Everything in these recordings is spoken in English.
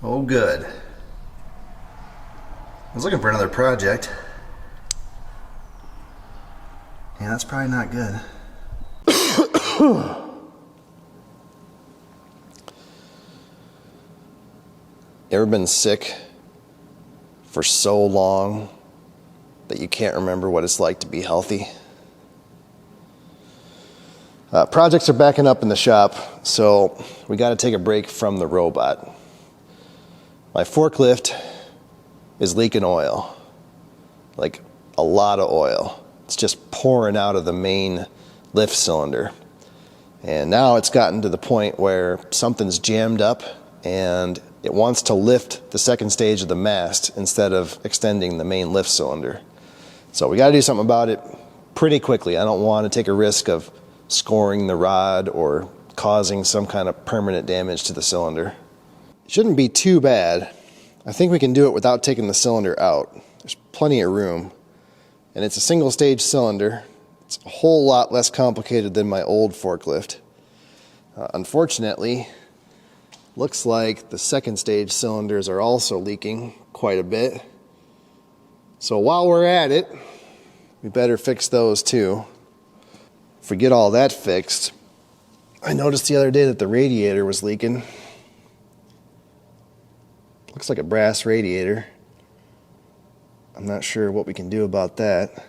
Oh, good. I was looking for another project. Yeah, that's probably not good. You ever been sick for so long that you can't remember what it's like to be healthy? Projects are backing up in the shop, so we got to take a break from the robot. My forklift is leaking oil, like a lot of oil. It's just pouring out of the main lift cylinder. And now it's gotten to the point where something's jammed up and it wants to lift the second stage of the mast instead of extending the main lift cylinder. So we got to do something about it pretty quickly. I don't want to take a risk of scoring the rod or causing some kind of permanent damage to the cylinder. It shouldn't be too bad. I think we can do it without taking the cylinder out. There's plenty of room. And it's a single stage cylinder. It's a whole lot less complicated than my old forklift. Unfortunately, looks like the second stage cylinders are also leaking quite a bit. So while we're at it, we better fix those too. If we get all that fixed, I noticed the other day that the radiator was leaking. Looks like a brass radiator. I'm not sure what we can do about that.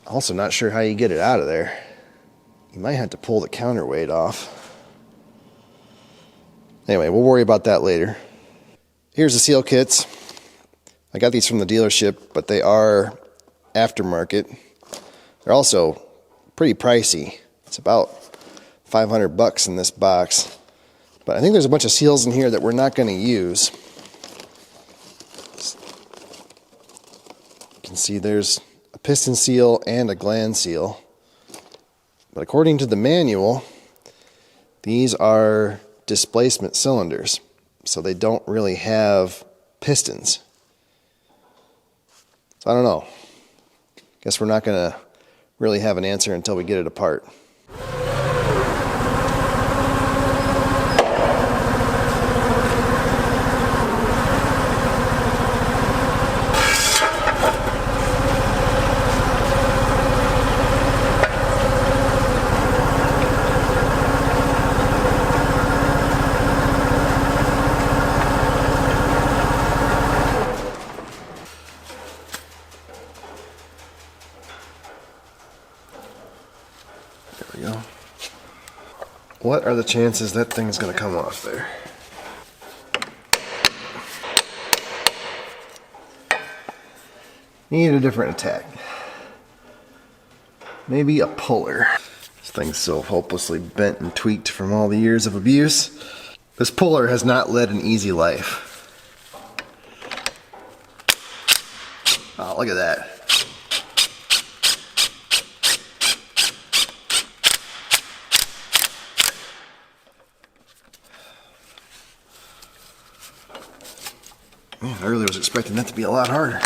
Also not sure how you get it out of there. You might have to pull the counterweight off. Anyway, we'll worry about that later. Here's the seal kits. I got these from the dealership, but they are aftermarket. They're also pretty pricey. It's about $500 in this box. But I think there's a bunch of seals in here that we're not going to use. You can see there's a piston seal and a gland seal. But according to the manual, these are displacement cylinders, so they don't really have pistons. So I don't know. Guess we're not going to really have an answer until we get it apart. What are the chances that thing's going to come off there? Need a different attack. Maybe a puller. This thing's so hopelessly bent and tweaked from all the years of abuse. This puller has not led an easy life. Oh, look at that. Man, I really was expecting that to be a lot harder.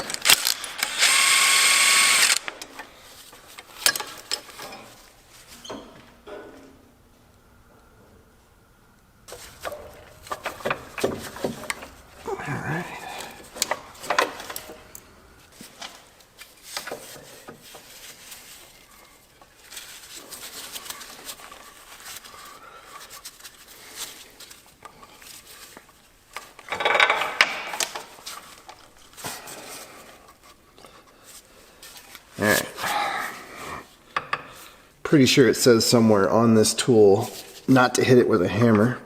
Pretty sure it says somewhere on this tool not to hit it with a hammer,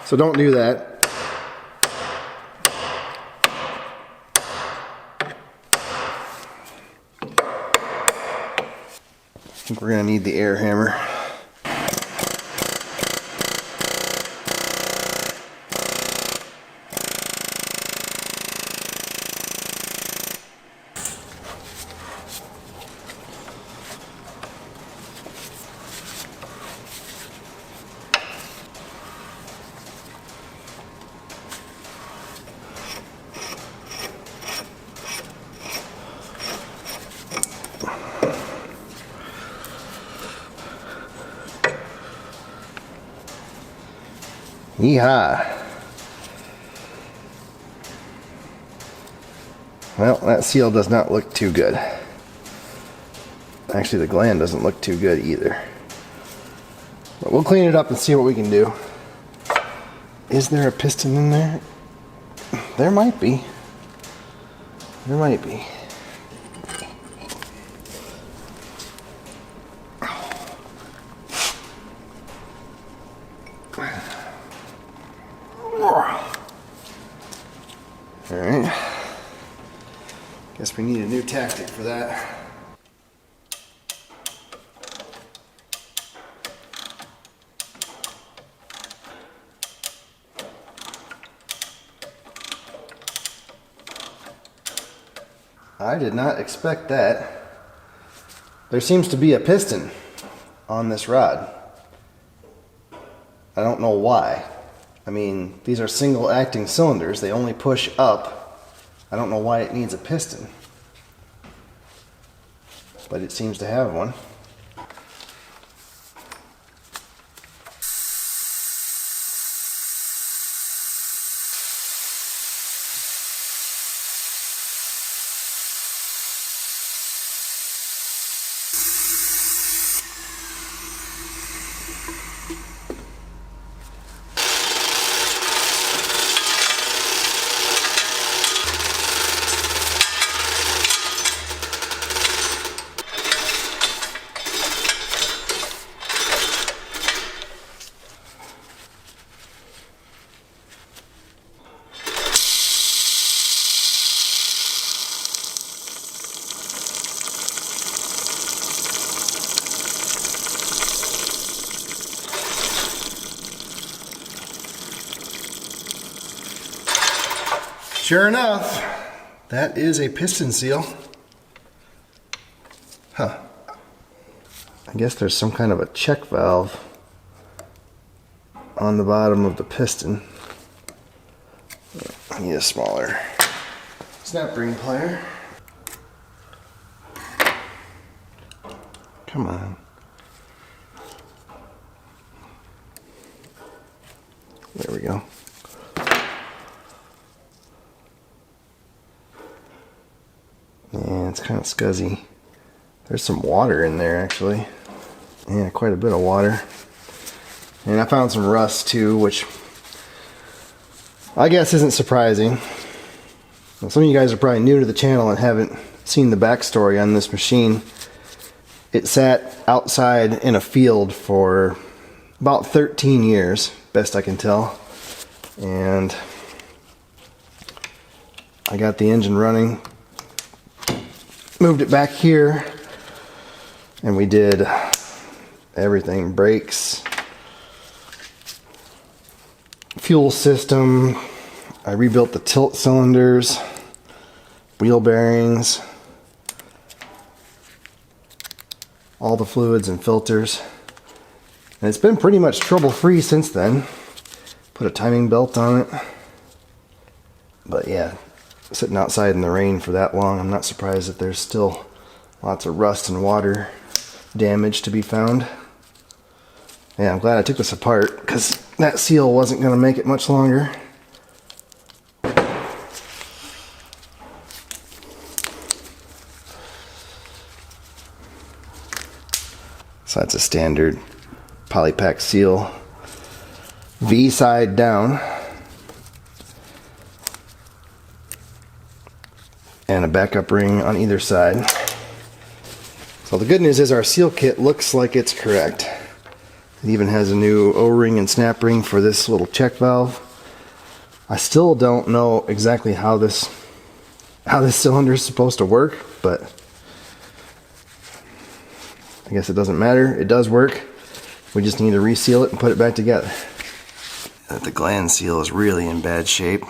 so don't do that. I think we're going to need the air hammer. Yeehaw. Well, that seal does not look too good. Actually, the gland doesn't look too good either. But we'll clean it up and see what we can do. Is there a piston in there? There might be. There might be. Alright. Guess we need a new tactic for that. I did not expect that. There seems to be a piston on this rod. I don't know why. I mean, these are single acting cylinders. They only push up. I don't know why it needs a piston. But it seems to have one. Sure enough, that is a piston seal. Huh. I guess there's some kind of a check valve on the bottom of the piston. I need a smaller snap ring plier. Come on. There we go. Yeah, it's kind of scuzzy. There's some water in there actually. Yeah, quite a bit of water. And I found some rust too, which I guess isn't surprising. Well, some of you guys are probably new to the channel and haven't seen the backstory on this machine. It sat outside in a field for about 13 years, best I can tell. And I got the engine running, moved it back here, and we did everything: brakes, fuel system. I rebuilt the tilt cylinders, wheel bearings, all the fluids and filters. And it's been pretty much trouble-free since then. Put a timing belt on it. But yeah, sitting outside in the rain for that long, I'm not surprised that there's still lots of rust and water damage to be found. Yeah, I'm glad I took this apart because that seal wasn't going to make it much longer. So that's a standard polypack seal, V side down, and a backup ring on either side. So the good news is our seal kit looks like it's correct. It even has a new O-ring and snap ring for this little check valve. I still don't know exactly how this cylinder is supposed to work, but I guess it doesn't matter. It does work. We just need to reseal it and put it back together. The gland seal is really in bad shape.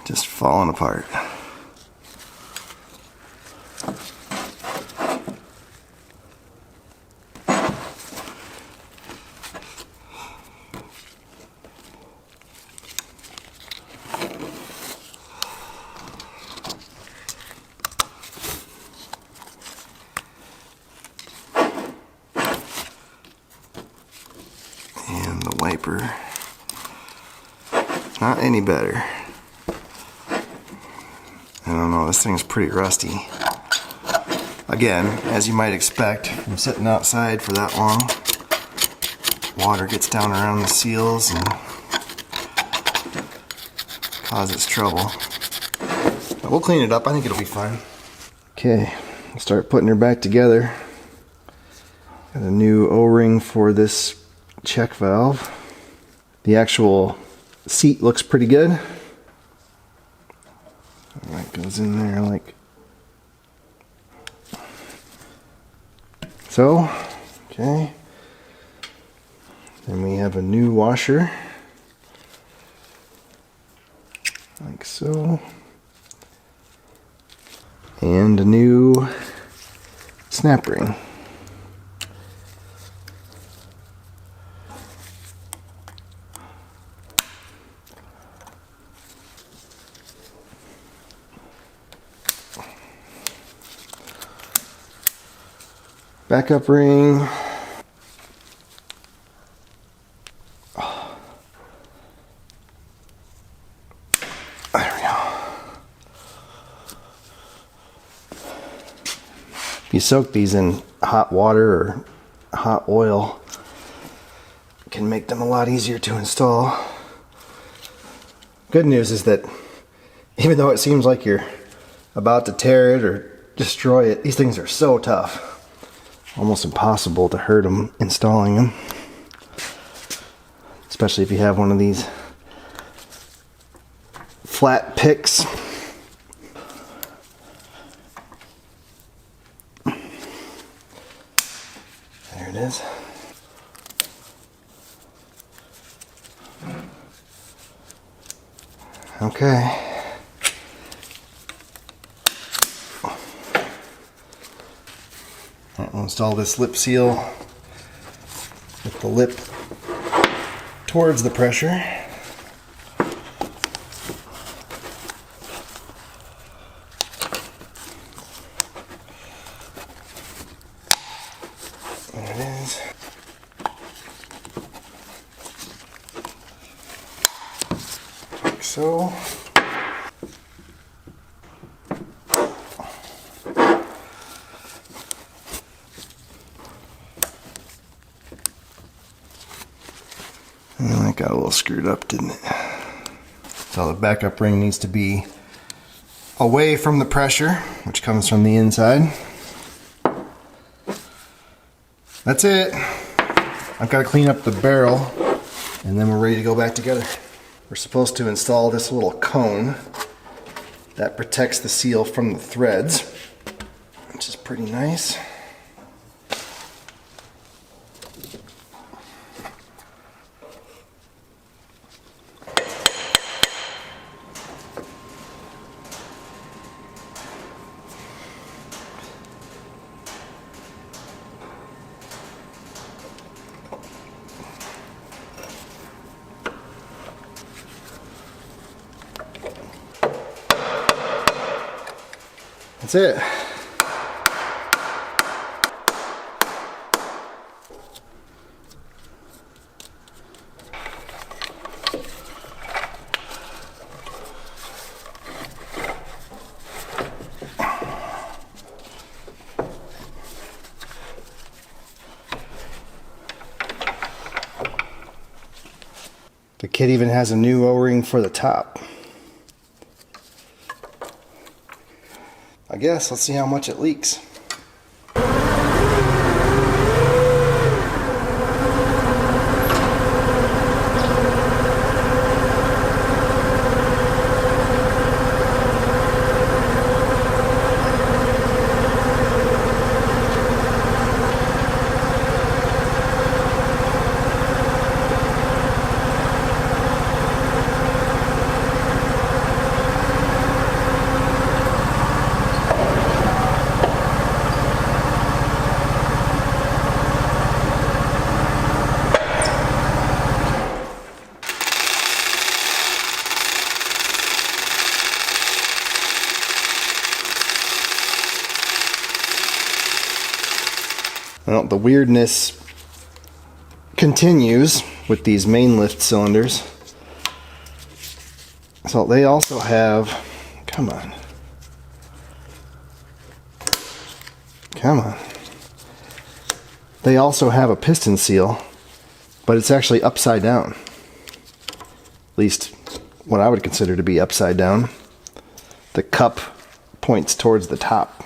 Just falling apart. wiper. Not any better. I don't know, this thing's pretty rusty. Again, as you might expect from sitting outside for that long, water gets down around the seals and causes trouble. But we'll clean it up, I think it'll be fine. Okay, start putting her back together. Got a new O-ring for this check valve. The actual seat looks pretty good. That goes in there like so. Okay. Then we have a new washer, like so. And a new snap ring. Backup ring. There we go. If you soak these in hot water or hot oil, it can make them a lot easier to install. Good news is that even though it seems like you're about to tear it or destroy it, these things are so tough. Almost impossible to hurt them installing them. Especially if you have one of these flat picks. There it is. Okay. We'll install this lip seal with the lip towards the pressure. There it is. Like so. And that got a little screwed up, didn't it? So the backup ring needs to be away from the pressure, which comes from the inside. That's it. I've got to clean up the barrel, and then we're ready to go back together. We're supposed to install this little cone that protects the seal from the threads, which is pretty nice. That's it. The kit even has a new O-ring for the top. I guess, let's see how much it leaks. Well, the weirdness continues. with these main lift cylinders. So they also have, come on. They also have a piston seal, but it's actually upside down. At least what I would consider to be upside down. The cup points towards the top.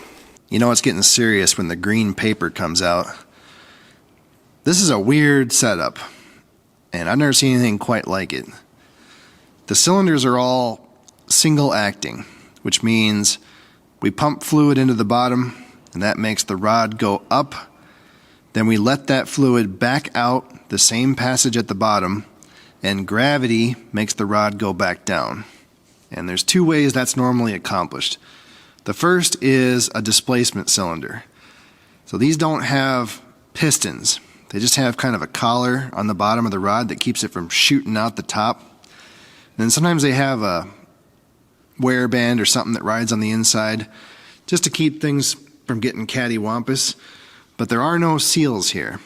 You know it's getting serious when the green paper comes out. This is a weird setup, and I've never seen anything quite like it. The cylinders are all single acting, which means we pump fluid into the bottom, and that makes the rod go up. Then we let that fluid back out the same passage at the bottom, and gravity makes the rod go back down. And there's two ways that's normally accomplished. The first is a displacement cylinder. So these don't have pistons. They just have kind of a collar on the bottom of the rod that keeps it from shooting out the top. And then sometimes they have a wear band or something that rides on the inside just to keep things from getting cattywampus. But there are no seals here.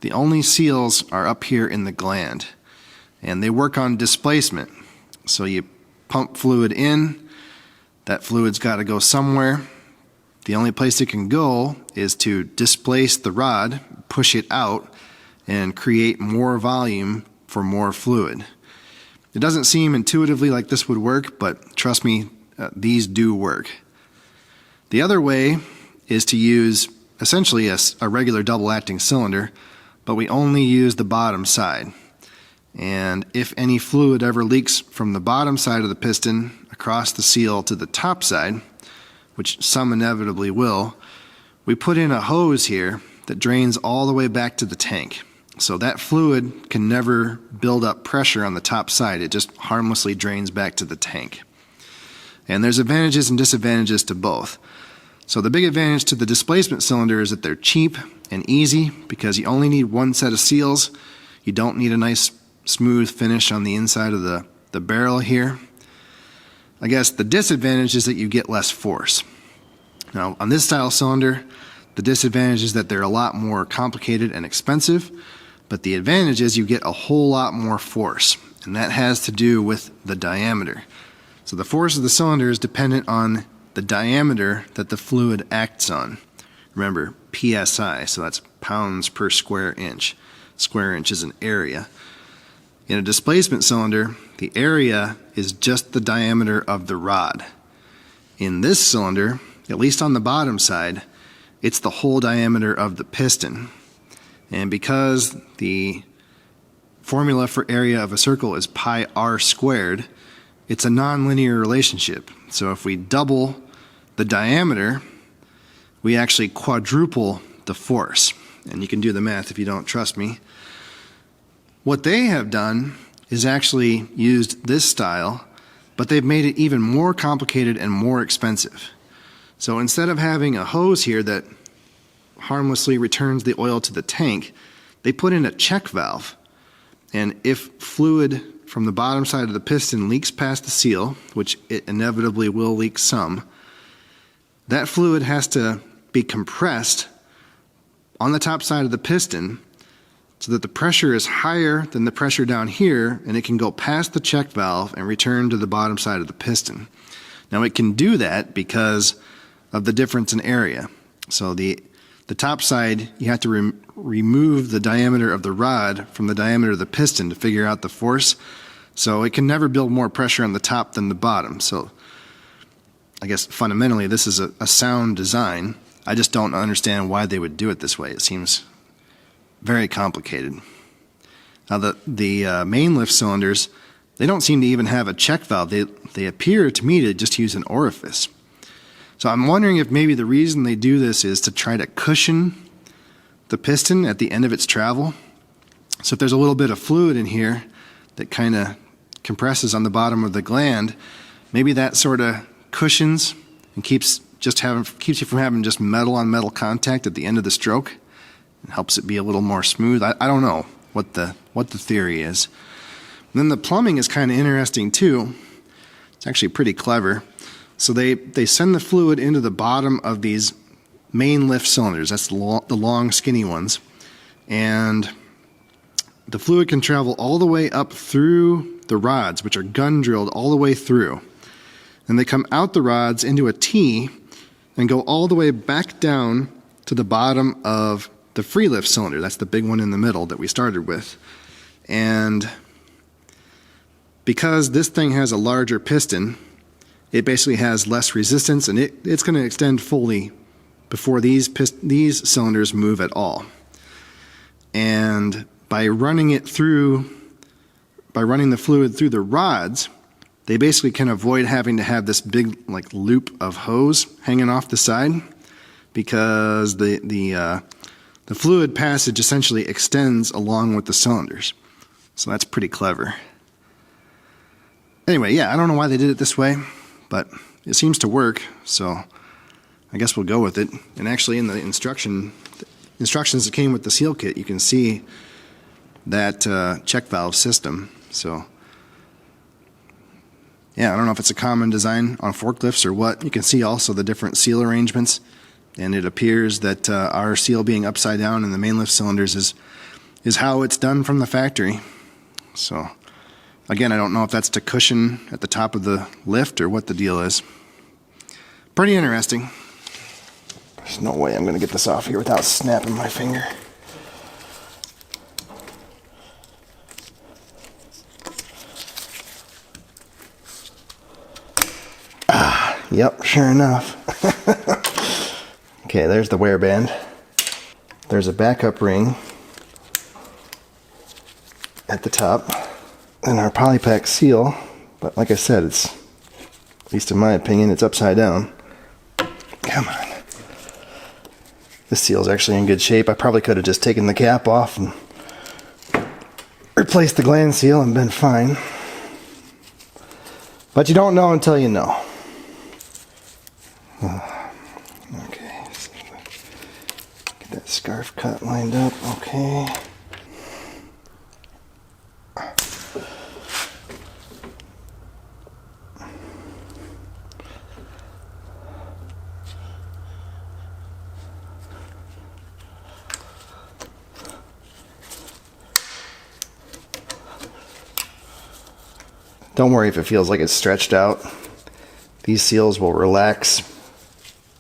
The only seals are up here in the gland. And they work on displacement. So you pump fluid in, that fluid's got to go somewhere. The only place it can go is to displace the rod, push it out, and create more volume for more fluid. It doesn't seem intuitively like this would work, but trust me, these do work. The other way is to use essentially a regular double-acting cylinder, but we only use the bottom side. And if any fluid ever leaks from the bottom side of the piston across the seal to the top side, which some inevitably will, we put in a hose here that drains all the way back to the tank. So that fluid can never build up pressure on the top side. It just harmlessly drains back to the tank. And there's advantages and disadvantages to both. So the big advantage to the displacement cylinder is that they're cheap and easy because you only need one set of seals. You don't need a nice smooth finish on the inside of the barrel here. I guess the disadvantage is that you get less force. Now on this style cylinder, the disadvantage is that they're a lot more complicated and expensive, but the advantage is you get a whole lot more force, and that has to do with the diameter. So the force of the cylinder is dependent on the diameter that the fluid acts on. Remember, PSI, so that's pounds per square inch. Square inch is an area. In a displacement cylinder, the area is just the diameter of the rod. In this cylinder, at least on the bottom side, it's the whole diameter of the piston. And because the formula for area of a circle is pi r squared, it's a nonlinear relationship. So if we double the diameter, we actually quadruple the force. And you can do the math if you don't trust me. What they have done is actually used this style, but they've made it even more complicated and more expensive. So instead of having a hose here that harmlessly returns the oil to the tank, they put in a check valve. And if fluid from the bottom side of the piston leaks past the seal, which it inevitably will leak some, that fluid has to be compressed on the top side of the piston so that the pressure is higher than the pressure down here, and it can go past the check valve and return to the bottom side of the piston. Now it can do that because of the difference in area. So the top side, you have to remove the diameter of the rod from the diameter of the piston to figure out the force. So it can never build more pressure on the top than the bottom. So I guess fundamentally this is a sound design. I just don't understand why they would do it this way. It seems very complicated. Now the main lift cylinders, they don't seem to even have a check valve. They appear to me to just use an orifice. So I'm wondering if maybe the reason they do this is to try to cushion the piston at the end of its travel. So if there's a little bit of fluid in here that kind of compresses on the bottom of the gland, maybe that sort of cushions and keeps you from having just metal on metal contact at the end of the stroke. It helps it be a little more smooth. I don't know what the theory is. And then the plumbing is kind of interesting too. It's actually pretty clever. So they send the fluid into the bottom of these main lift cylinders. That's the long skinny ones. And the fluid can travel all the way up through the rods, which are gun drilled all the way through. And they come out the rods into a T and go all the way back down to the bottom of the free lift cylinder. That's the big one in the middle that we started with. And because this thing has a larger piston, it basically has less resistance, and it's going to extend fully before these cylinders move at all. And by running the fluid through the rods, they basically can avoid having to have this big like loop of hose hanging off the side, because the fluid passage essentially extends along with the cylinders. So that's pretty clever. Anyway, yeah, I don't know why they did it this way, but it seems to work, so I guess we'll go with it. And actually in the instructions that came with the seal kit, you can see that check valve system. So yeah, I don't know if it's a common design on forklifts or what. You can see also the different seal arrangements, and it appears that our seal being upside down in the main lift cylinders is how it's done from the factory. So again, I don't know if that's to cushion at the top of the lift or what the deal is. Pretty interesting. There's no way I'm going to get this off here without snapping my finger. Yep, sure enough. Okay, there's the wear band. There's a backup ring at the top, and our polypack seal, but like I said, it's, at least in my opinion, it's upside down. Come on. This seal's actually in good shape. I probably could have just taken the cap off and replaced the gland seal and been fine. But you don't know until you know. Okay, get that scarf cut lined up. Okay. Don't worry if it feels like it's stretched out. These seals will relax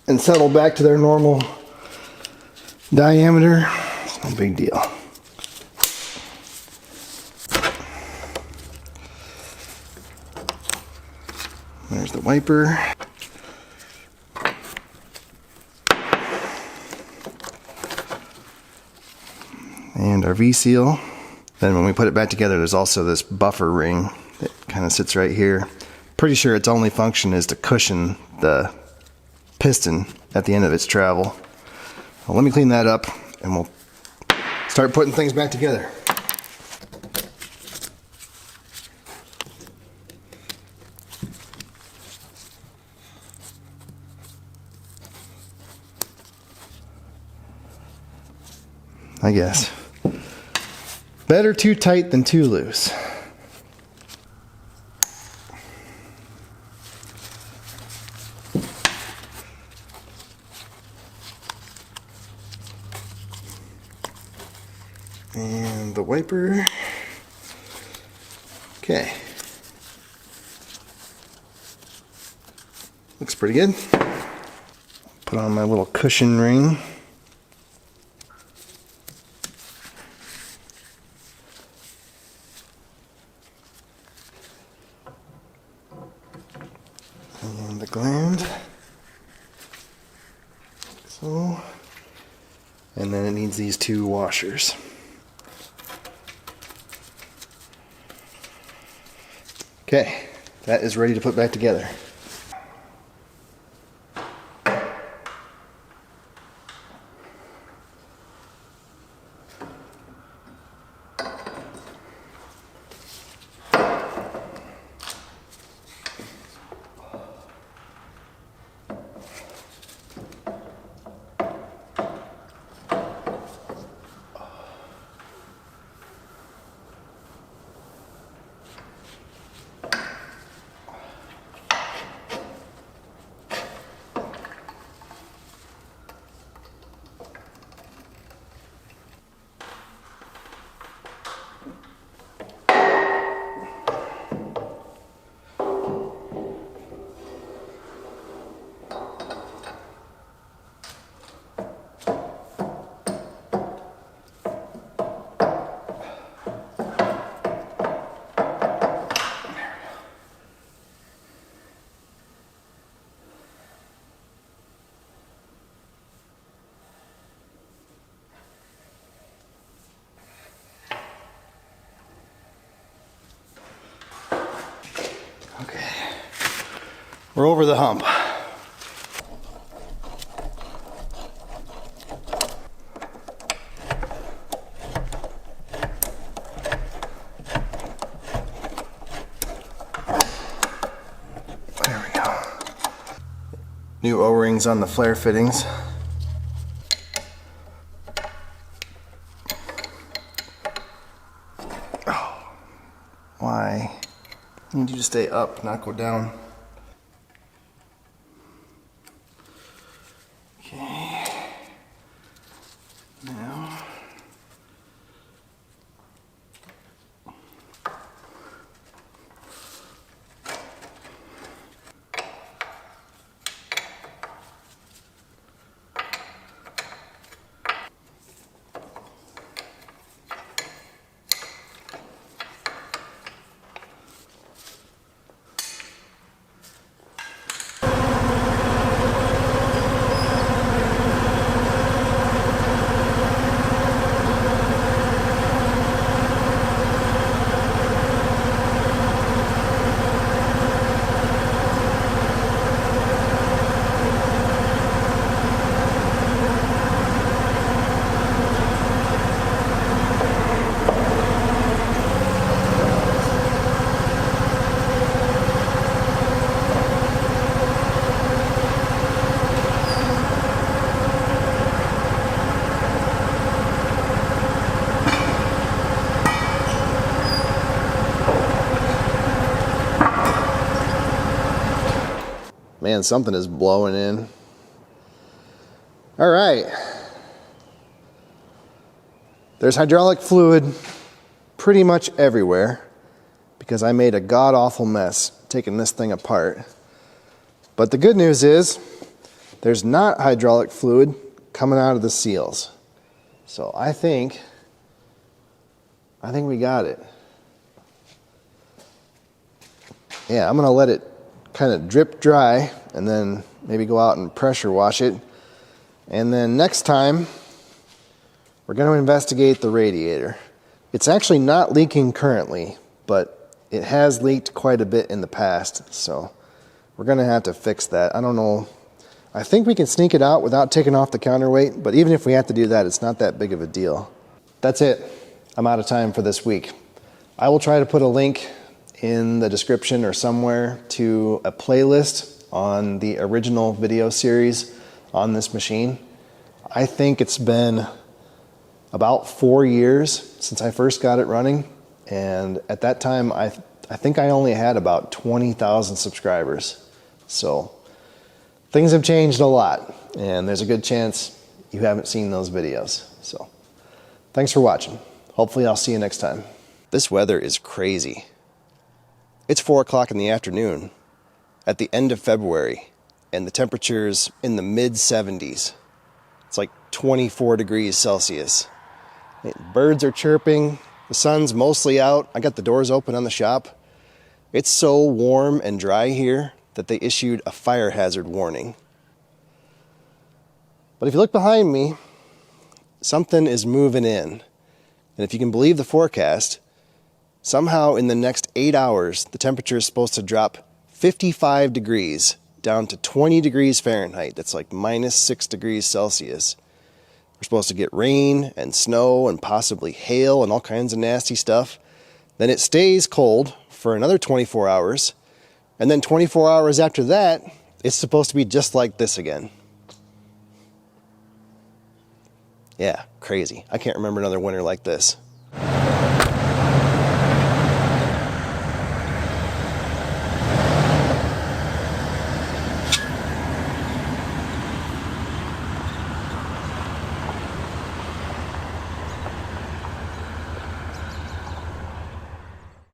and settle back to their normal diameter. It's no big deal. There's the wiper. And our V-seal. Then when we put it back together, there's also this buffer ring that kind of sits right here. Pretty sure its only function is to cushion the piston at the end of its travel. Well, let me clean that up and we'll start putting things back together. I guess. Better too tight than too loose. And the wiper. Okay. Looks pretty good. Put on my little cushion ring. And the gland. So. And then it needs these two washers. Okay, that is ready to put back together. We're over the hump. There we go. New O-rings on the flare fittings. Oh, why? You need to stay up, not go down. Okay. Now. Man, something is blowing in. All right. There's hydraulic fluid pretty much everywhere because I made a god-awful mess taking this thing apart. But the good news is there's not hydraulic fluid coming out of the seals. So I think we got it. Yeah, I'm gonna let it kind of drip dry and then maybe go out and pressure wash it. And then next time, we're going to investigate the radiator. It's actually not leaking currently, but it has leaked quite a bit in the past, so we're going to have to fix that. I don't know. I think we can sneak it out without taking off the counterweight, but even if we have to do that, it's not that big of a deal. That's it. I'm out of time for this week. I will try to put a link in the description or somewhere to a playlist on the original video series on this machine. I think it's been about 4 years since I first got it running, and at that time I think I only had about 20,000 subscribers. So things have changed a lot, and there's a good chance you haven't seen those videos. So thanks for watching. Hopefully I'll see you next time. This weather is crazy. It's 4 o'clock in the afternoon at the end of February, and the temperature's in the mid-70s. It's like 24 degrees Celsius. Birds are chirping, the sun's mostly out. I got the doors open on the shop. It's so warm and dry here that they issued a fire hazard warning. But if you look behind me, something is moving in. And if you can believe the forecast, somehow in the next 8 hours, the temperature is supposed to drop 55 degrees down to 20 degrees Fahrenheit. That's like -6 degrees Celsius. We're supposed to get rain and snow and possibly hail and all kinds of nasty stuff. Then it stays cold for another 24 hours. And then 24 hours after that, it's supposed to be just like this again. Yeah, crazy. I can't remember another winter like this.